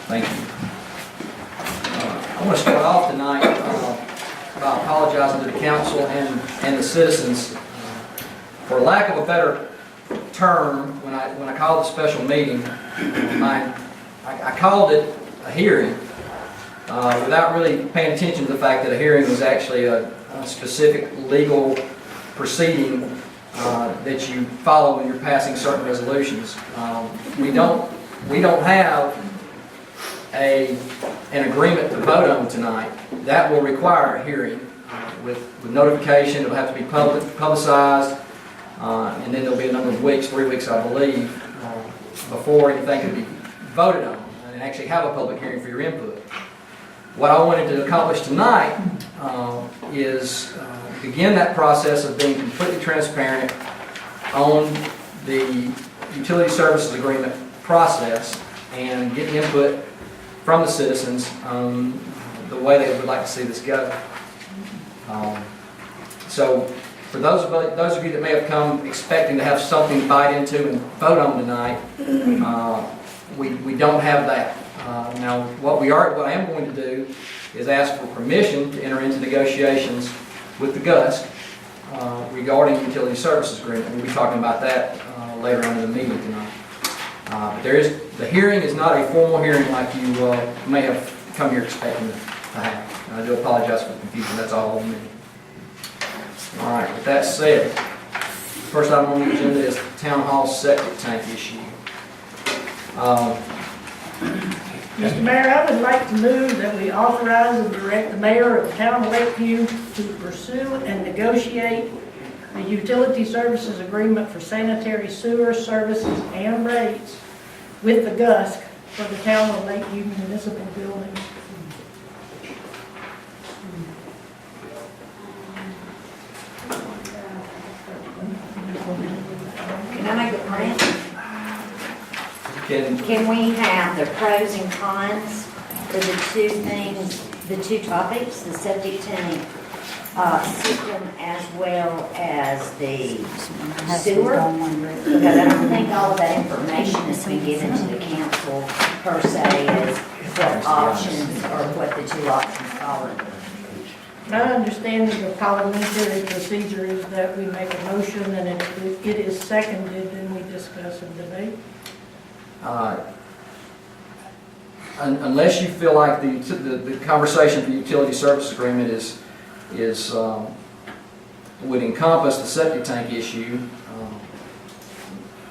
Thank you. I want to start off tonight by apologizing to the council and the citizens for lack of a better term. When I called the special meeting, I called it a hearing without really paying attention to the fact that a hearing was actually a specific legal proceeding that you follow when you're passing certain resolutions. We don't have an agreement to vote on tonight. That will require a hearing with notification. It'll have to be publicized, and then there'll be a number of weeks, 3 weeks I believe, before anything can be voted on and actually have a public hearing for your input. What I wanted to accomplish tonight is begin that process of being completely transparent on the utility services agreement process and get input from the citizens on the way they would like to see this go. So for those of you that may have come expecting to have something to bite into and vote on tonight, we don't have that. Now what I am going to do is ask for permission to enter into negotiations with the GUSC regarding utility services agreement. We'll be talking about that later on in the meeting tonight. But the hearing is not a formal hearing like you may have come here expecting to have. And I do apologize for the confusion. That's all on me. All right. With that said, first item on the agenda is the town hall septic tank issue. Mr. Mayor, I would like to move that we authorize and direct the mayor of the town of Lakeview to pursue and negotiate the utility services agreement for sanitary sewer services and rates with the GUSC for the town of Lakeview municipal buildings. Can I make a point? Can we have the pros and cons for the two things, the two topics, the septic tank system as well as the sewer? Because I don't think all of that information has been given to the council per se as what options or what the two options follow. My understanding of parliamentary procedure is that we make a motion and if it is seconded, then we discuss and debate. Unless you feel like the conversation for the utility service agreement would encompass the septic tank issue,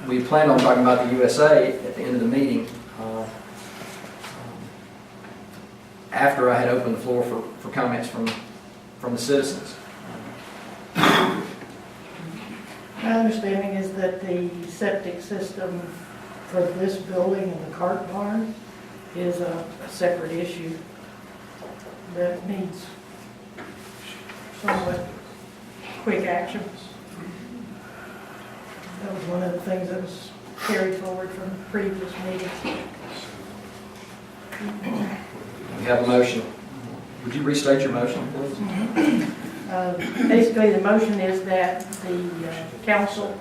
we planned on talking about the USA at the end of the meeting after I had opened the floor for comments from the citizens. My understanding is that the septic system for this building and the cart barn is a separate issue that needs somewhat quick action. That was one of the things that was carried forward from previous meetings. We have a motion. Would you restate your motion, please? Basically, the motion is that the council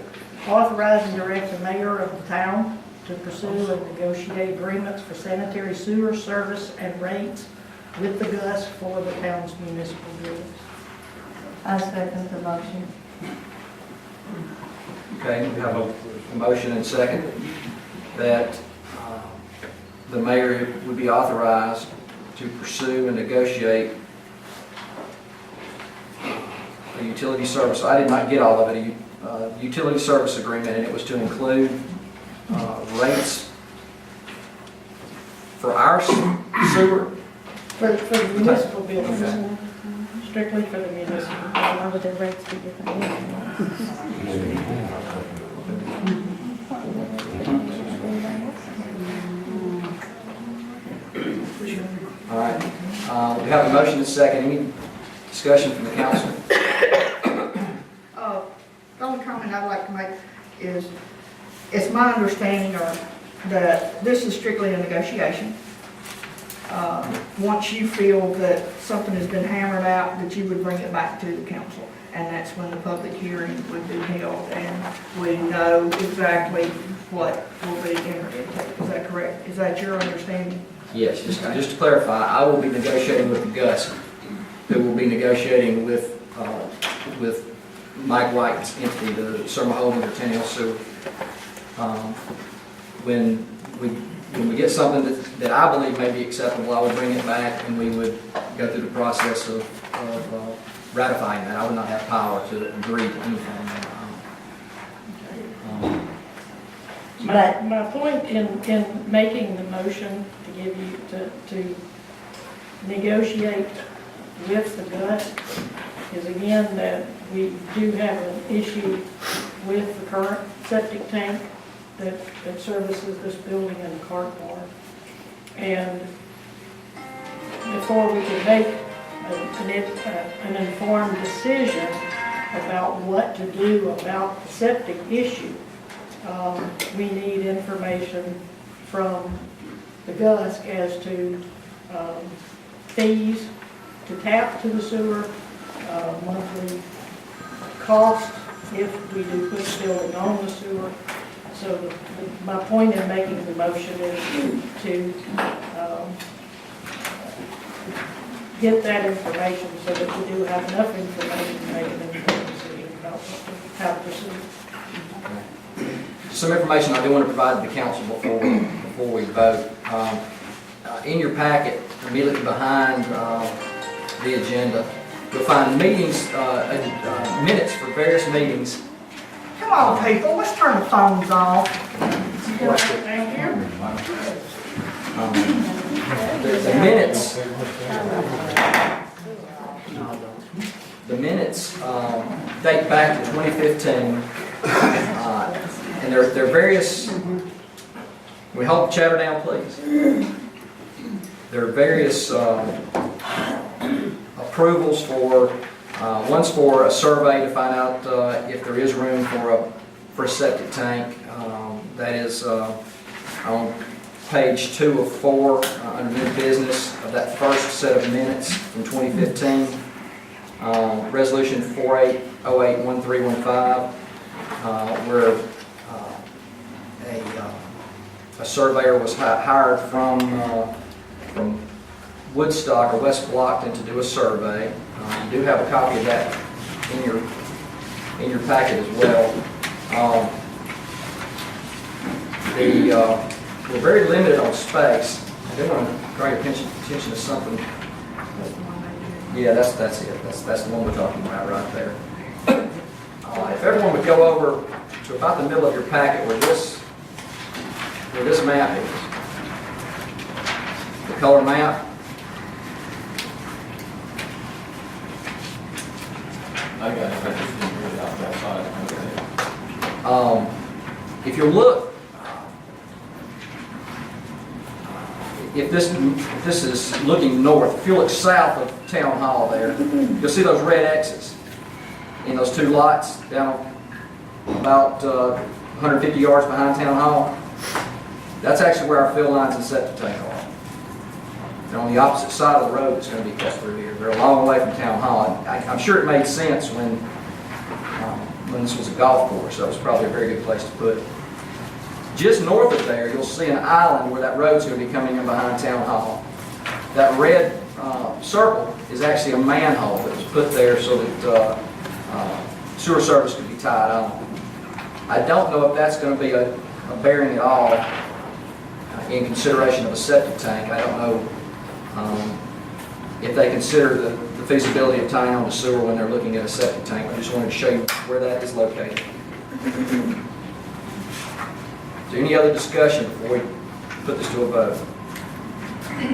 authorize and direct the mayor of the town to pursue and negotiate agreements for sanitary sewer service and rates with the GUSC for the town's municipal buildings. I second the motion. Okay, we have a motion and second that the mayor would be authorized to pursue and negotiate a utility service. I did not get all of it. A utility service agreement, and it was to include rates for our sewer. For the municipal buildings, Okay. strictly for the municipal. Why would the rates be different? All right. We have a motion and second. Any discussion from the council? The only comment I'd like to make is, it's my understanding that this is strictly a negotiation. Once you feel that something has been hammered out, that you would bring it back to the council. And that's when the public hearing would be held and we know exactly what will be entered into. Is that correct? Is that your understanding? Yes, just to clarify, I will be negotiating with the Gus, who will be negotiating with Mike White's entity, the Surma Holdings or Tenny Hill Sewer. When we get something that I believe may be acceptable, I would bring it back and we would go through the process of ratifying that. I would not have power to agree to anything. My point in making the motion to give you, to negotiate with the Gus is again that we do have an issue with the current septic tank that services this building and the cart barn. And before we can make an informed decision about what to do about the septic issue, we need information from the Gus as to fees to tap to the sewer, monthly cost if we do put the building on the sewer. So my point in making the motion is to get that information so that we do have enough information to make an informed decision about how to proceed. Some information I do want to provide to the council before we vote. In your packet, immediately behind the agenda, you'll find meetings, minutes for various meetings. Come on, people, let's turn the phones off. Thank you. The minutes date back to 2015, and there are various. We hold the chatter down, please. There are various approvals for. One's for a survey to find out if there is room for a septic tank. That is on page 2 of 4 under new business of that first set of minutes from 2015. Resolution 48081315, where a surveyor was hired from Woodstock or West Blockton to do a survey. You do have a copy of that in your packet as well. We're very limited on space. I do want to draw your attention to something. Yeah, that's it. That's the one we're talking about right there. If everyone would go over to about the middle of your packet where this map is, the color map. I got it. I just didn't read it out that side. If you look, if this is looking north, if you look south of Town Hall there, you'll see those red X's in those two lots down about 150 yards behind Town Hall. That's actually where our fill lines and septic tank are. They're on the opposite side of the road that's going to be cut through here. They're a long way from Town Hall. I'm sure it made sense when this was a golf course. That was probably a very good place to put it. Just north of there, you'll see an island where that road's going to be coming in behind Town Hall. That red circle is actually a manhole that was put there so that sewer service could be tied on. I don't know if that's going to be a bearing at all in consideration of a septic tank. I don't know if they consider the feasibility of tying on the sewer when they're looking at a septic tank. I just wanted to show you where that is located. Is there any other discussion before we put this to a vote?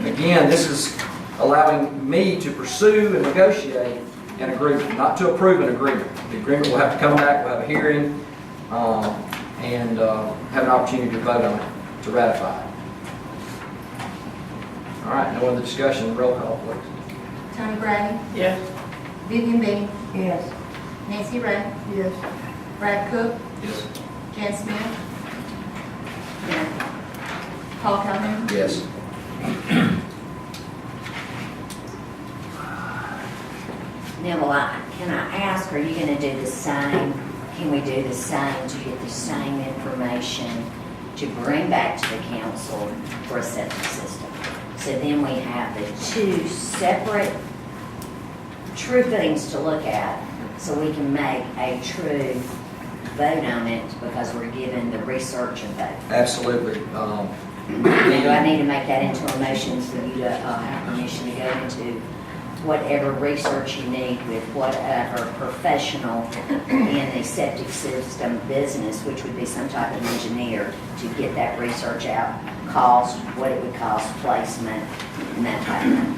Again, this is allowing me to pursue and negotiate an agreement, not to approve an agreement. The agreement will have to come back, we'll have a hearing, and have an opportunity to vote on it, to ratify it. All right, no other discussion. Roll call, please. Tony Brady, Yes. Vivian B, Yes. Nancy Ray, Yes. Brad Cook, Yes. Jan Smith, Paul Calhoun. Yes. Now, can I ask, are you going to do the same? Can we do the same to get the same information to bring back to the council for a septic system? So then we have the two separate true things to look at, so we can make a true vote on it, because we're given the research and vote. Absolutely. Now, do I need to make that into a motion for you to have permission to go into whatever research you need with whatever professional in the septic system business, which would be some type of engineer, to get that research out, cost, what it would cost, placement, and that type of thing?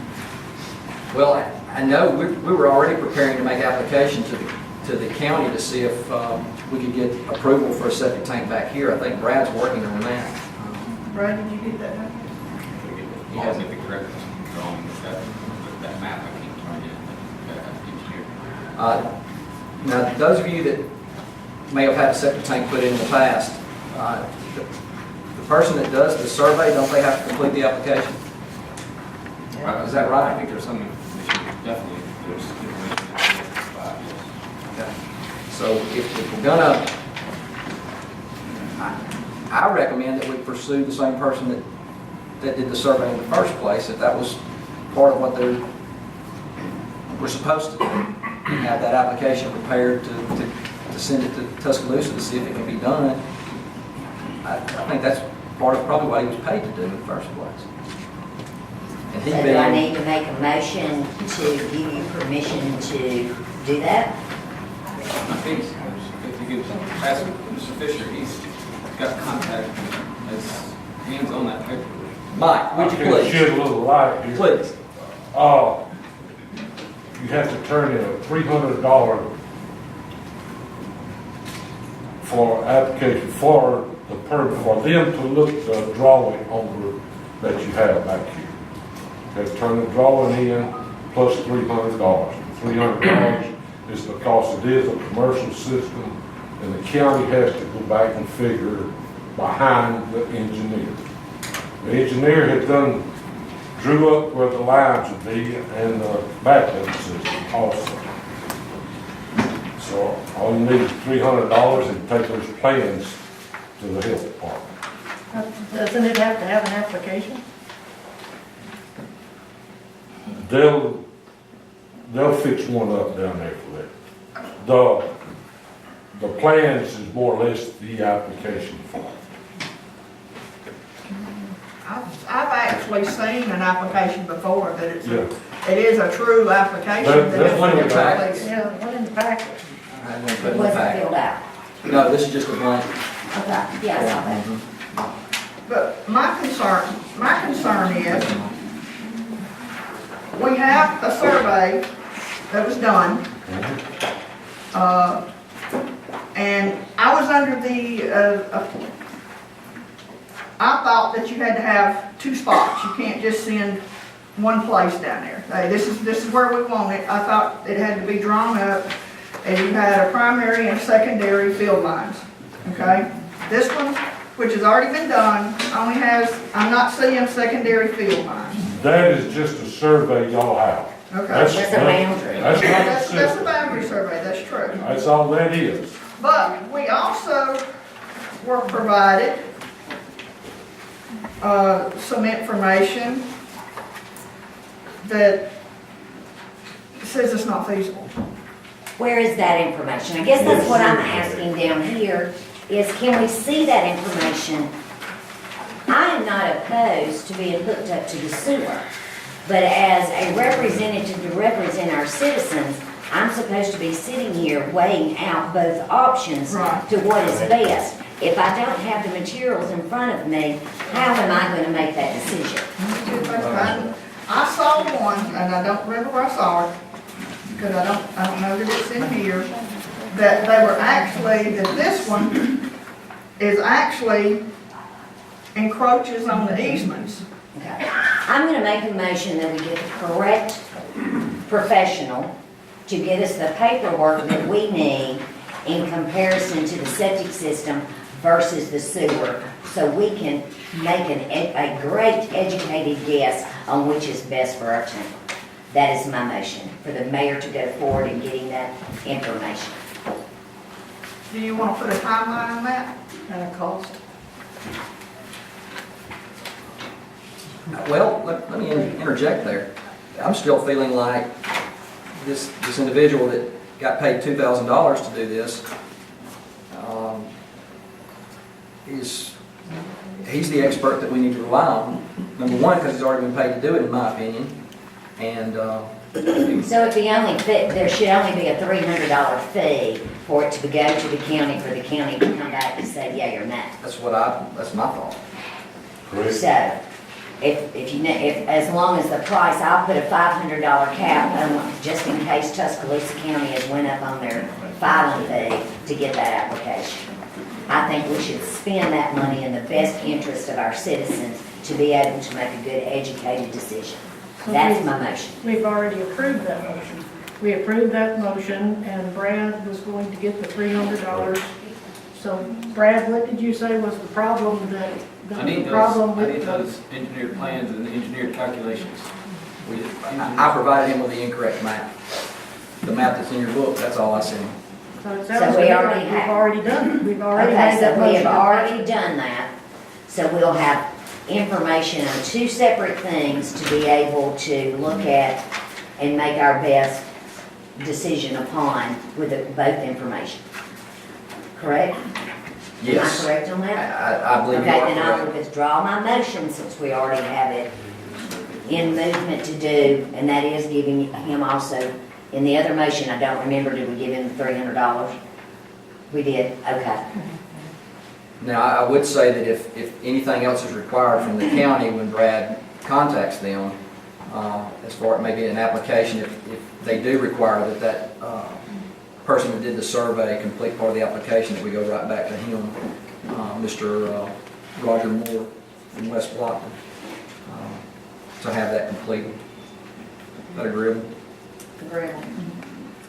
Well, I know we were already preparing to make application to the county to see if we could get approval for a septic tank back here. I think Brad's working on that. Brad, did you get that done? He hasn't the correct drawing with that map. I can't find it. Now, those of you that may have had a septic tank put in the past, the person that does the survey, don't they have to complete the application? Is that I right? think there's something, definitely, there's information that yes. Okay. So if we're gonna, I recommend that we pursue the same person that did the survey in the first place, if that was part of what they were supposed to do. Have that application prepared to send it to Tuscaloosa to see if it can be done. I think that's part of probably what he was paid to do in the first place. And So do I need to make a motion to give you permission to do that? I think if you could ask Mr. Fisher, he's got contact, his hands on that paper. Mike, would you I can please? shed a little light here. Please. You have to turn in a $300 for application for the permit, for them to look the drawing over that you have back here. You have to turn the drawing in plus $300. $300 is because it is a commercial system, and the county has to go back and figure behind the engineer. The engineer had drew up where the lines would be and the backup system also. So all you need is $300 and take those plans to the health department. Doesn't it have to have an application? They'll fix one up down there for that. The plans is more or less the application form. I've actually seen an application before that it's, Yeah. it is a true application. That's that one of the it's facts. Yeah, one in the packet. I didn't put It it in the wasn't packet. filled out. No, this is just a blank. Okay, yeah, I saw that. But my concern is, we have a survey that was done. And I was under I thought that you had to have two spots. You can't just send one place down there. Hey, this is where we want it. I thought it had to be drawn up, and you had a primary and secondary field lines, okay? This one, which has already been done, only has, I'm not seeing secondary field lines, That is just a survey y'all have. okay? That's a boundary. That's not That's a specific. boundary survey, that's true. That's all that is. But we also were provided some information that says it's not feasible. Where is that information? I guess that's what I'm asking down here, is can we see that information? I am not opposed to being hooked up to the sewer, but as a representative to represent our citizens, I'm supposed to be sitting here weighing out both options Right. to what is best. If I don't have the materials in front of me, how am I going to make that decision? I saw one, and I don't remember where I saw it, because I don't know that it's in here, that they were actually, that this one is actually encroaches on the easements. Okay. I'm going to make a motion that we get the correct professional to get us the paperwork that we need in comparison to the septic system versus the sewer, so we can make a great educated guess on which is best for our town. That is my motion, for the mayor to go forward in getting that information. Do you want to put a timeline on that? And a cost. Well, let me interject there. I'm still feeling like this individual that got paid $2,000 to do this, he's the expert that we need to rely on. Number one, because he's already been paid to do it, in my opinion. And, So if the only fee, there should only be a $300 fee for it to go to the county, for the county to come back and say yea or nay. that's my thought. Correct. So, if as long as the price, I'll put a $500 cap, just in case Tuscaloosa County has went up on their filing fee to get that application. I think we should spend that money in the best interest of our citizens to be able to make a good educated decision. That's my motion. We've already approved that motion. We approved that motion, and Brad was going to get the $300. So Brad, what did you say was the problem that, I need the problem those, I with need the... those engineered plans and engineered calculations. I provided him with the incorrect map. The map that's in your book, that's all I sent him. So it So sounds we like already we've have- already done it. We've already Okay, made that so we motion. have already done that, so we'll have information on two separate things to be able to look at and make our best decision upon with both information. Correct? Yes. Am I correct on that? I believe you Okay, are then I will correct. withdraw my motion since we already have it in movement to do, and that is giving him also, in the other motion, I don't remember, did we give him the $300? We did, okay. Now, I would say that if anything else is required from the county when Brad contacts them, as far as maybe an application, if they do require that person that did the survey complete part of the application, that we go right back to him, Mr. Roger Moore from West Blockton, to have that completed. Is that agreeable? Agreeable.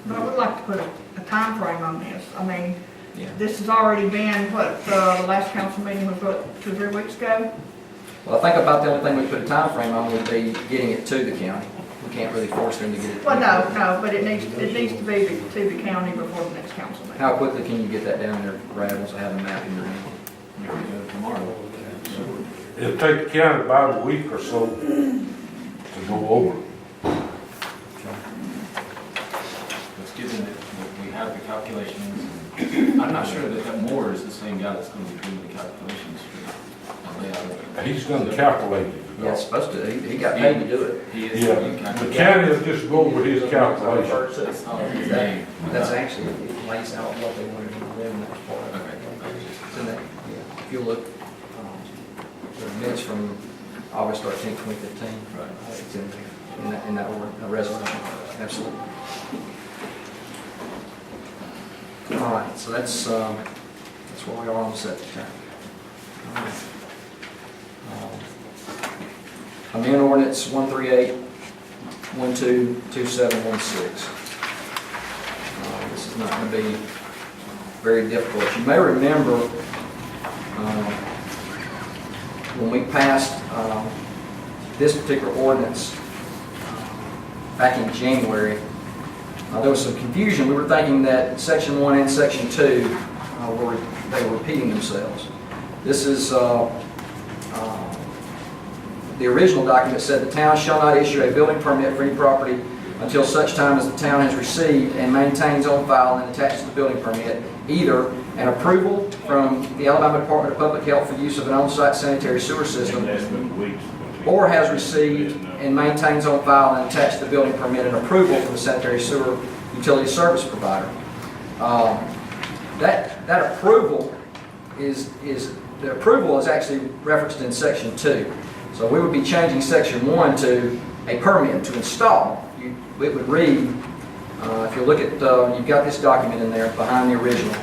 But I would like to put a time frame on this. I mean, Yeah. this has already been, the last council meeting was, 2 or 3 weeks ago? Well, I think about the only thing we put a time frame on would be getting it to the county. We can't really force them to get it. Well, no, but it needs to be to the county before the next council meeting. How quickly can you get that down there, Brad, once I have a map in your hand? Tomorrow. It'll take the county about a week or so to go over. Let's get in it, we have the calculations. I'm not sure that Moore is the same guy that's going to be doing the calculations for the layout of it. He's gonna calculate it. Yeah, it's supposed to, he got paid to do it. He is. Yeah, the county will just go over his calculation. It's not his name. That's actually, it lays out what they wanted to do in that part of it. Okay. It's in that, yeah. If you look, the minutes from August 13th, 2015, Right. it's in that order, a resolution, absolutely. All right, so that's where we are on the septic tank. All right. Amend ordinance 138-122716. This is not going to be very difficult. You may remember when we passed this particular ordinance back in January, there was some confusion. We were thinking that Section 1 and Section 2 they were repeating themselves. This is the original document said the town shall not issue a building permit for any property until such time as the town has received and maintains on file and attached to the building permit either an approval from the Alabama Department of Public Health for use of an on-site sanitary sewer system, or has received and maintains on file and attached to the building permit an approval from the sanitary sewer utility service provider. That approval is actually referenced in Section 2. So we would be changing Section 1 to a permit to install. It would read, if you look at, you've got this document in there behind the original.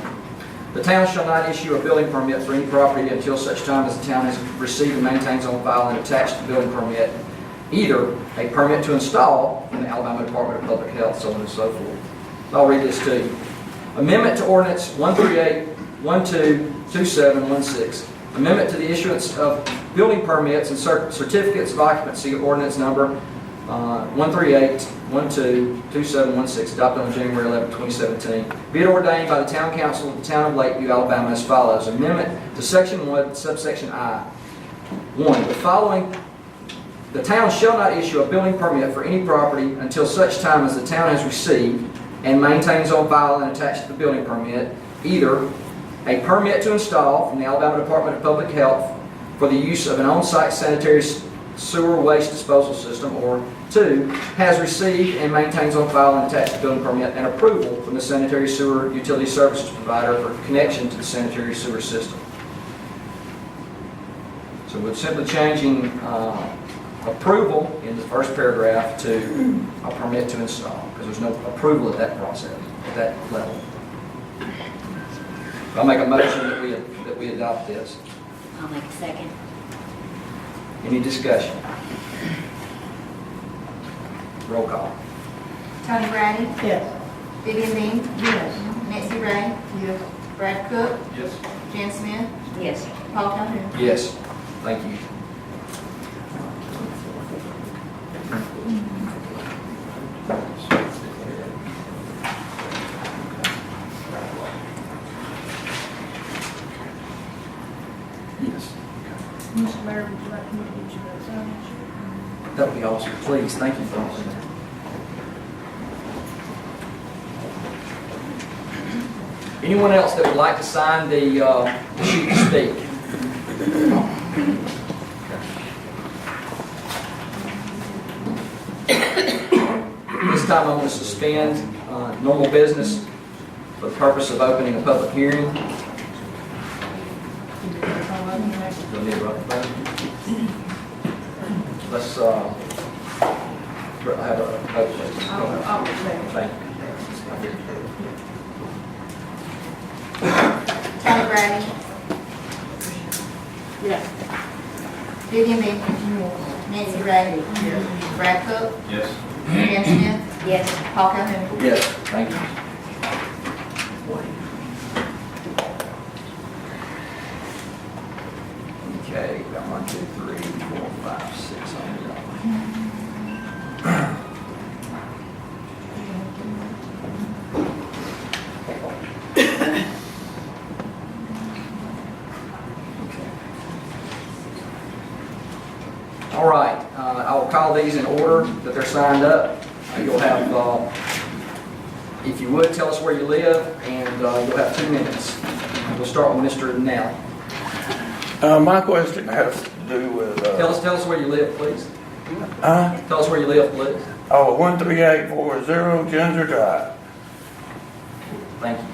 The town shall not issue a building permit for any property until such time as the town has received and maintains on file and attached to the building permit either a permit to install from the Alabama Department of Public Health, so on and so forth. I'll read this to you. Amendment to Ordinance 138-122716. Amendment to the issuance of building permits and certificates of occupancy, ordinance number 138-122716, adopted on January 11, 2017. Be it ordained by the Town Council of the Town of Lakeview, Alabama as follows. Amendment to Section 1, subsection I. 1. The following the town shall not issue a building permit for any property until such time as the town has received and maintains on file and attached to the building permit either a permit to install from the Alabama Department of Public Health for the use of an on-site sanitary sewer waste disposal system, or 2, has received and maintains on file and attached to the building permit an approval from the sanitary sewer utility services provider for connection to the sanitary sewer system. So we're simply changing approval in the first paragraph to a permit to install, because there's no approval at that process, at that level. I'll make a motion that we adopt this. I'll make a second. Any discussion? Roll call. Tony Brady, Yes. Vivian Dean, Yes. Nancy Ray, Yes. Brad Cook, Yes. Jan Smith, Yes. Paul Calhoun. Yes. Thank you. Yes. Mr. Mayor, would you like me to get you that signature? That would be awesome. Please, thank you for all that. Anyone else that would like to sign the sheet to speak? This time I'm going to suspend normal business for the purpose of opening a public hearing. You'll need to write the vote. Let's have a vote, please. I'll second. Thank you. Tony Brady, Yes. Vivian Dean, Nancy Ray, Brad Cook, Yes. Jan Smith, Yes. Paul Calhoun. Yes, thank you. Okay, got 1, 2, 3, 4, 5, 6 on the All right, I will call these in order that they're signed up. You'll have, if you would, tell us where you live, and you'll have 2 minutes. We'll start with Mr. Nell. My question has to do with, Tell us where you live, please. uh, Tell us where you live, please. 13840 Ginger Drive. Thank you.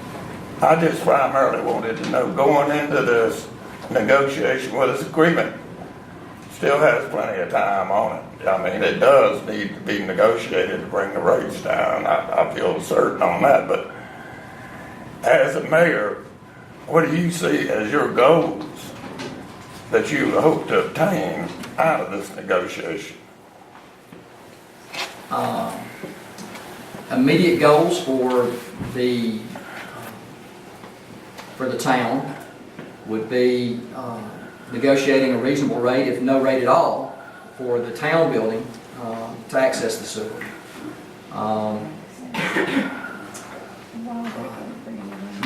I just primarily wanted to know, going into this negotiation, well, this agreement still has plenty of time on it. I mean, it does need to be negotiated to bring the rates down. I feel certain on that, but as a mayor, what do you see as your goals that you hope to obtain out of this negotiation? Immediate goals for the town would be negotiating a reasonable rate, if no rate at all, for the town building to access the sewer.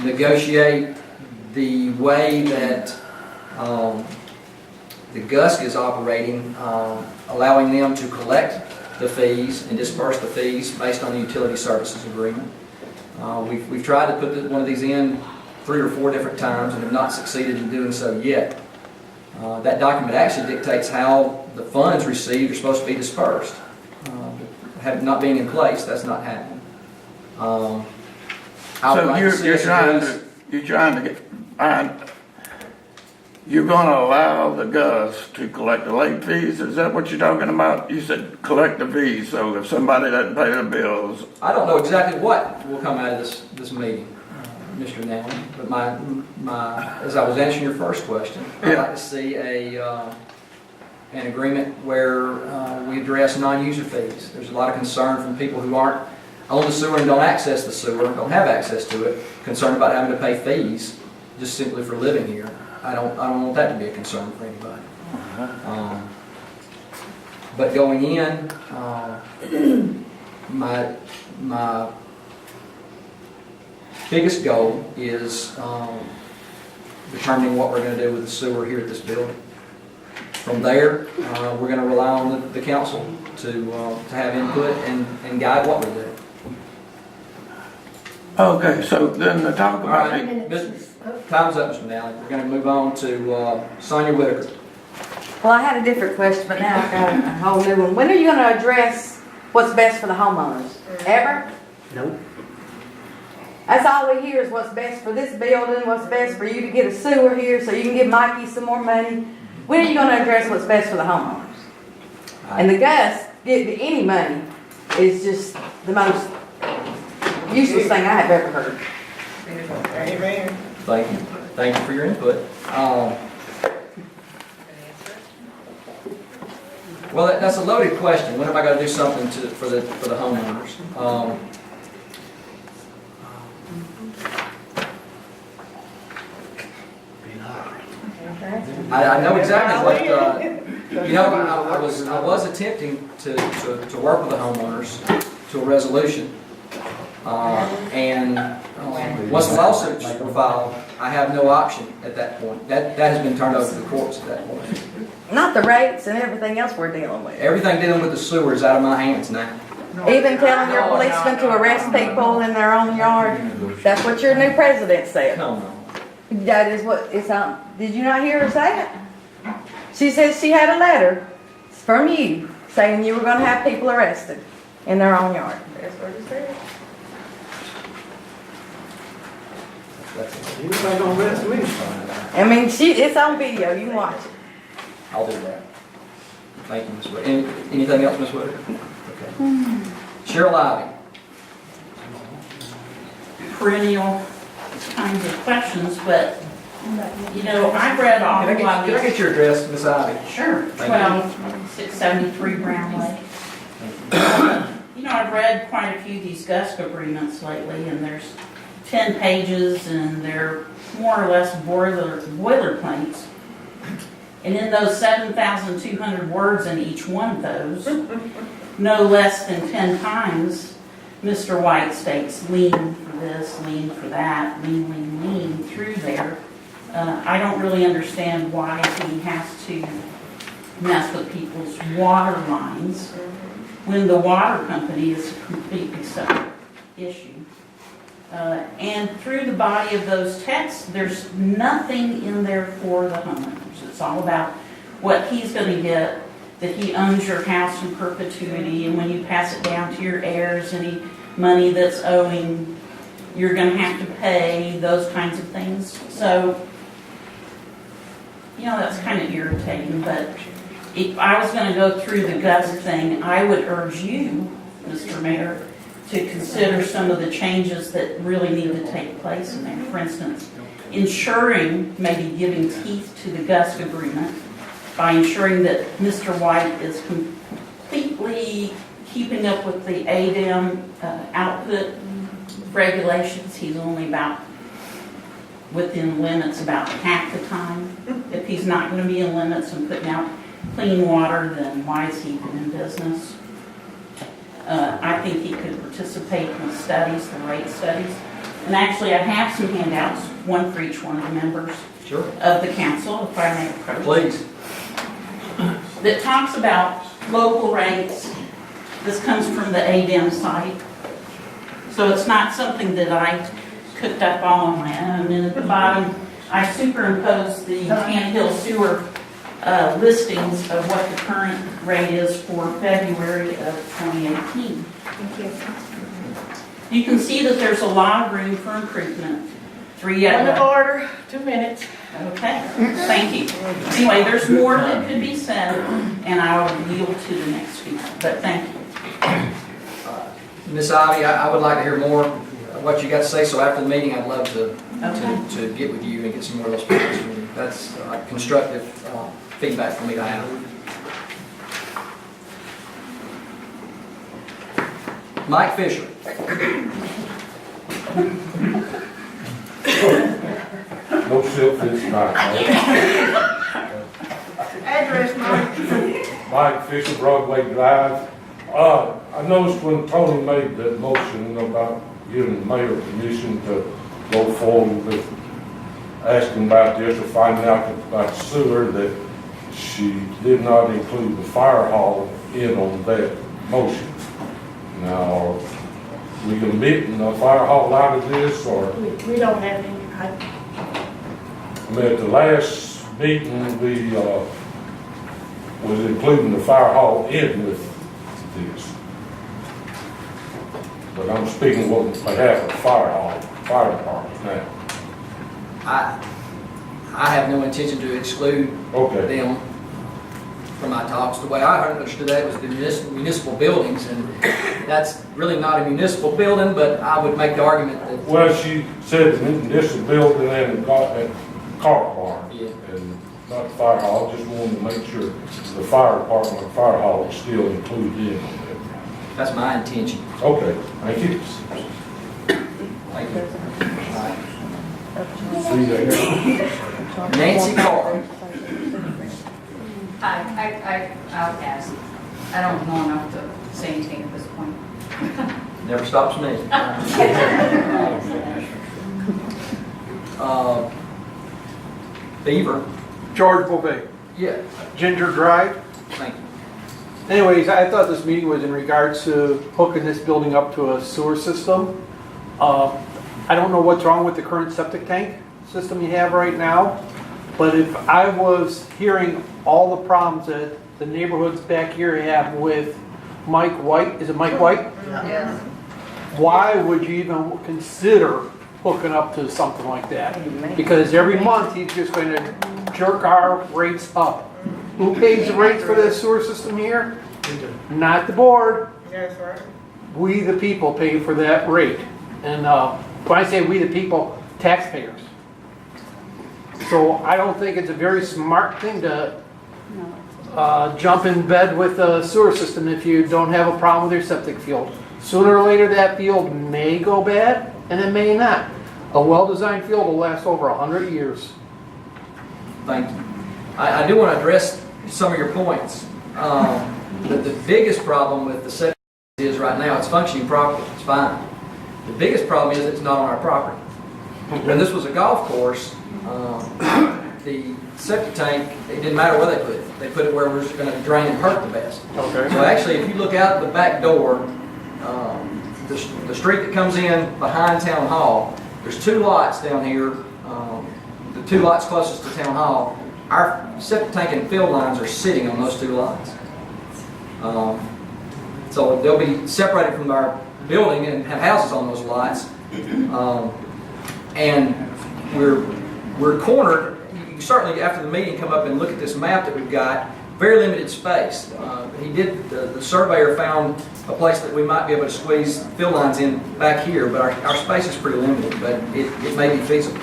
Negotiate the way that the GUSC is operating, allowing them to collect the fees and disperse the fees based on the utility services agreement. We've tried to put one of these in 3 or 4 different times and have not succeeded in doing so yet. That document actually dictates how the funds received are supposed to be dispersed. Not being in place, that's not happening. So you're gonna allow the GUS to collect the late fees? Is that what you're talking about? You said collect the fees, so if somebody doesn't pay the bills. I don't know exactly what will come out of this meeting, Mr. Nally, but as I was answering your first question, I'd like to see an agreement where we address non-user fees. There's a lot of concern from people who aren't on the sewer and don't access the sewer, don't have access to it, concerned about having to pay fees just simply for living here. I don't want that to be a concern for anybody. But going in, my biggest goal is determining what we're going to do with the sewer here at this building. From there, we're gonna rely on the council to have input and guide what we do. Okay, so then to talk All about right, time's up, Mr. Nally. We're gonna move on to Sonia Whitaker. Well, I had a different question, but now I've got a whole new one. When are you gonna address what's best for the homeowners? Ever? Nope. That's all we hear is what's best for this building, what's best for you to get a sewer here so you can give Mikey some more money. When are you gonna address what's best for the homeowners? And the Gus, getting any money is just the most useless thing I have ever heard. Thank you. Thank you for your input. Well, that's a loaded question. When am I going to do something for the homeowners? I know exactly what, you know, I was attempting to work with the homeowners to a resolution. And once the lawsuits were filed, I have no option at that point. That has been turned over to the courts at that point. Not the rates and everything else we're dealing with. Everything dealing with the sewer is out of my hands now. Even telling your policemen to arrest people in their own yard. That's what your new president said. No. That is what it's on. Did you not hear her say it? She said she had a letter from you saying you were going to have people arrested in their own yard. That's what it said. I mean, it's on video. You can watch it. I'll do that. Thank you, Ms. Wood. Anything else, Ms. Wood? Okay. Cheryl Ivy. Perennial kinds of questions, but, you know, I've read all Can I get your address, Ms. Ivy? Sure, Thank you. 12673 Brown Lake. You know, I've read quite a few of these gust agreements lately, and there's 10 pages, and they're more or less boilerplates. And in those 7,200 words in each one of those, no less than 10 times, Mr. White states lean for this, lean for that, lean through there. I don't really understand why he has to mess with people's water lines when the water company is a completely separate issue. And through the body of those texts, there's nothing in there for the homeowners. It's all about what he's going to get, that he owns your house in perpetuity, and when you pass it down to your heirs, any money that's owing, you're going to have to pay, those kinds of things. So, you know, that's kind of irritating, but if I was going to go through the Gus thing, I would urge you, Mr. Mayor, to consider some of the changes that really need to take place in there. For instance, ensuring, maybe giving teeth to the Gus agreement by ensuring that Mr. White is completely keeping up with the ADEM output regulations. He's only about within limits about half the time. If he's not going to be in limits and putting out clean water, then why is he even in business? I think he could participate in the studies, the rate studies. And actually, I have some handouts, one for each one of the members of the council, if I may approach. Please. That talks about local rates. This comes from the ADEM site. So it's not something that I cooked up all on my own. And at the bottom, I superimposed the Can Hill Sewer listings of what the current rate is for February of 2018. Thank you. You can see that there's a lot of room for improvement. Point of order, 2 minutes. Okay, thank you. Anyway, there's more that could be said, and I will yield to the next speaker, but thank you. Ms. Ivy, I would like to hear more of what you got to say, so after the meeting, I'd love to get with you and get some more of those points from you. That's constructive feedback for me to have. Mike Fisher. No selfish, Address, Mike. Mike Fisher, Broadway Drive. I noticed when Tony made that motion about giving the mayor permission to go forward with asking about this or finding out about the sewer, that she did not include the fire hall in on that motion. Now, we omitting the fire hall out of this, or, We don't have any, I mean, at the last meeting, we, was including the fire hall in with this. But I'm speaking on behalf of the fire department now. I have no intention to exclude Okay, them from my talks. The way I understood that was the municipal buildings, and that's really not a municipal building, but I would make the argument that. well, she said the municipal building and the car barn. Yeah. And not the fire hall, just wanted to make sure the fire department and fire hall is still included in on that. That's my intention. Okay, thank you. Thank you. See you there. Nancy Carr. I'll pass. I don't know enough to say anything at this point. Never stops me. Beaver. George Bovee, Yeah, Ginger Drive. thank you. Anyways, I thought this meeting was in regards to hooking this building up to a sewer system. I don't know what's wrong with the current septic tank system you have right now, but if I was hearing all the problems that the neighborhoods back here have with Mike White, is it Mike White? Yes. Why would you even consider hooking up to something like that? Because every month he's just going to jerk our rates up. Who pays the rates for this sewer system here? Not the board. Yes, sir. We, the people, pay for that rate. And when I say we, the people, taxpayers. So I don't think it's a very smart thing to jump in bed with a sewer system if you don't have a problem with your septic field. Sooner or later, that field may go bad, and it may not. A well-designed field will last over 100 years. Thank you. I do want to address some of your points. The biggest problem with the septic is right now, it's functioning properly, it's fine. The biggest problem is it's not on our property. When this was a golf course, the septic tank, it didn't matter where they put it. They put it where it was going to drain and hurt the best. Okay. So actually, if you look out the back door, the street that comes in behind Town Hall, there's two lots down here, the two lots closest to Town Hall. Our septic tank and field lines are sitting on those two lots. So they'll be separated from our building and have houses on those lots. And we're cornered. You can certainly, after the meeting, come up and look at this map that we've got. Very limited space. The surveyor found a place that we might be able to squeeze field lines in back here, but our space is pretty limited, but it may be feasible.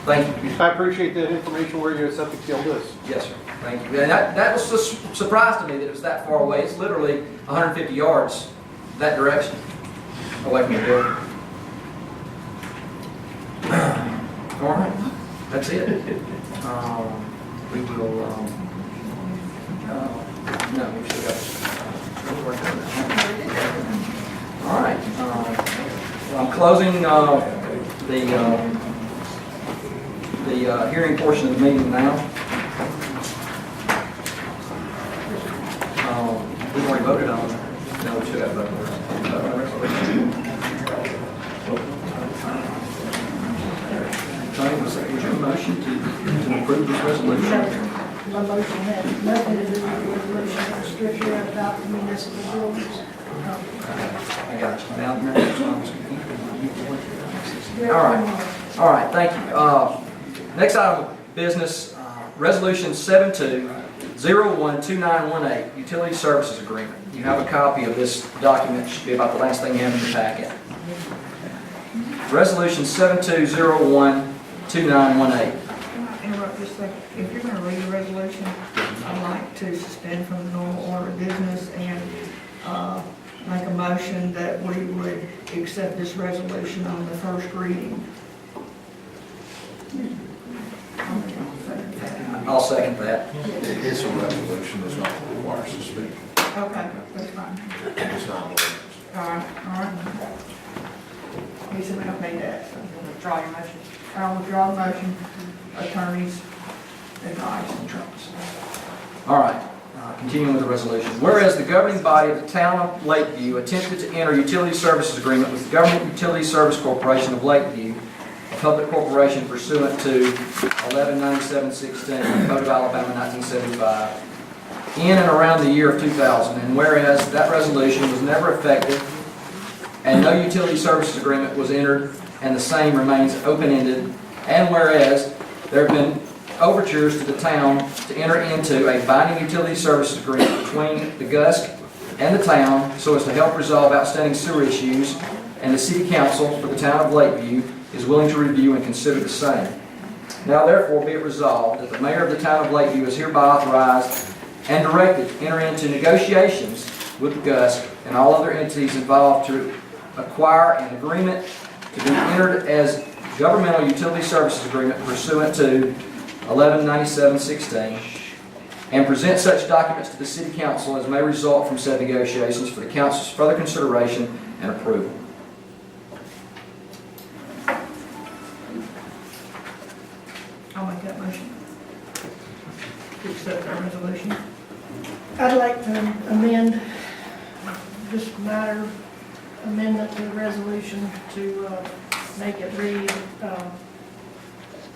Thank you. I appreciate that information where your septic field is. Yes, sir. Thank you. And that was a surprise to me that it was that far away. It's literally 150 yards that direction away from the building. All right. That's it. We will, no, we still got, we'll work on that. All right. Well, I'm closing the hearing portion of the meeting now. We've already voted on it. No, we should have voted on the resolution. Tony, was your motion to approve this resolution? my motion has nothing to do with the resolution, it's strictly about the municipal buildings. I got you. All right, thank you. Next item of business, Resolution 72012918, Utility Services Agreement. You have a copy of this document. It should be about the last thing you have in your packet. Resolution 72012918. Interrupt just a second. If you're going to read the resolution, I'd like to suspend from the normal order of business and make a motion that we would accept this resolution on the first reading. I'll second that. It's a resolution, it's not required suspension. Okay, that's fine. It's not an ordinance. All right. He said I've made that, so Withdraw your motion. I'll withdraw the motion. Attorneys, advise and trust. All right, continuing with the resolution. Whereas the governing body of the town of Lakeview attempted to enter utility services agreement with the Government Utility Service Corporation of Lakeview, a public corporation pursuant to 119716, Code of Alabama 1975, in and around the year of 2000, and whereas that resolution was never effective and no utility services agreement was entered and the same remains open-ended, and whereas there have been overtures to the town to enter into a binding utility services agreement between the GUSC and the town so as to help resolve outstanding sewer issues, and the City Council for the town of Lakeview is willing to review and consider the same. Now therefore be it resolved that the mayor of the town of Lakeview is hereby authorized and directed to enter into negotiations with the GUSC and all other entities involved to acquire an agreement to be entered as governmental utility services agreement pursuant to 119716, and present such documents to the City Council as may result from said negotiations for the Council's further consideration and approval. I'll make that motion. To accept our resolution. I'd like to amend, just a matter amendment to the resolution to make it read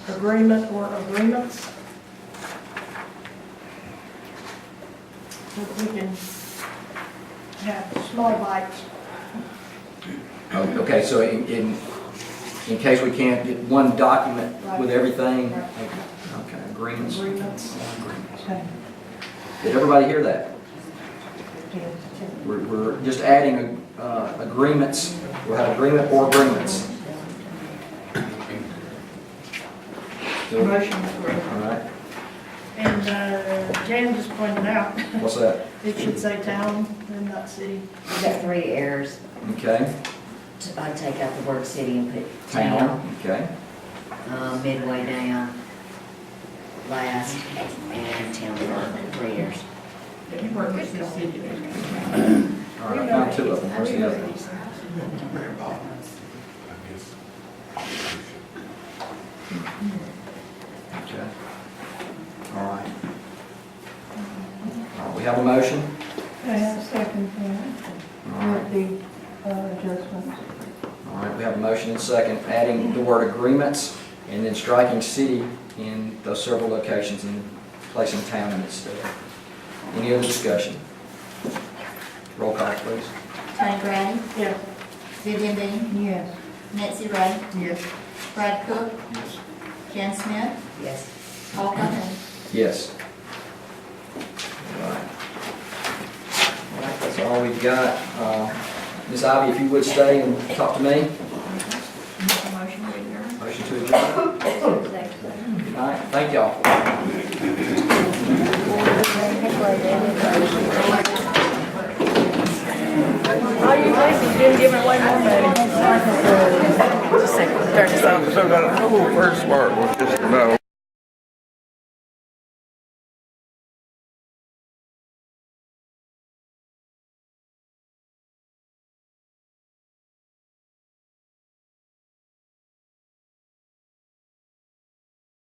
agreement or agreements. So that we can have small bites. Okay, so in case we can't get one document with everything, okay, agreements. Agreements. Okay. Did everybody hear that? We're just adding agreements. We'll have agreement or agreements. Motion. All right. And Jan just pointed out, What's that? it should say town and not city. We got 3 errors. Okay. I take out the word city and put Town. town, Okay. midway down, last, and town front, 3 errors. You work with the city. All right. Now 2 of them. Where's the other one? Okay. All right. All right. We have a motion. I have a second for that, All right. with the adjustments. All right, we have a motion and second, adding the word agreements and then striking city in those several locations and placing town in its stead. Any other discussion? Roll call, please. Tony Grady, Yes. Vivian Dean, Yes. Nancy Ray, Yes. Brad Cook, Jan Smith, Yes. Paul Bunyan. Yes. All right. All right, that's all we've got. Ms. Ivy, if you would stay and talk to me. Motion to adjourn. Motion to adjourn. Good night. Thank y'all. All you places didn't give away more money. So that whole first part was just no.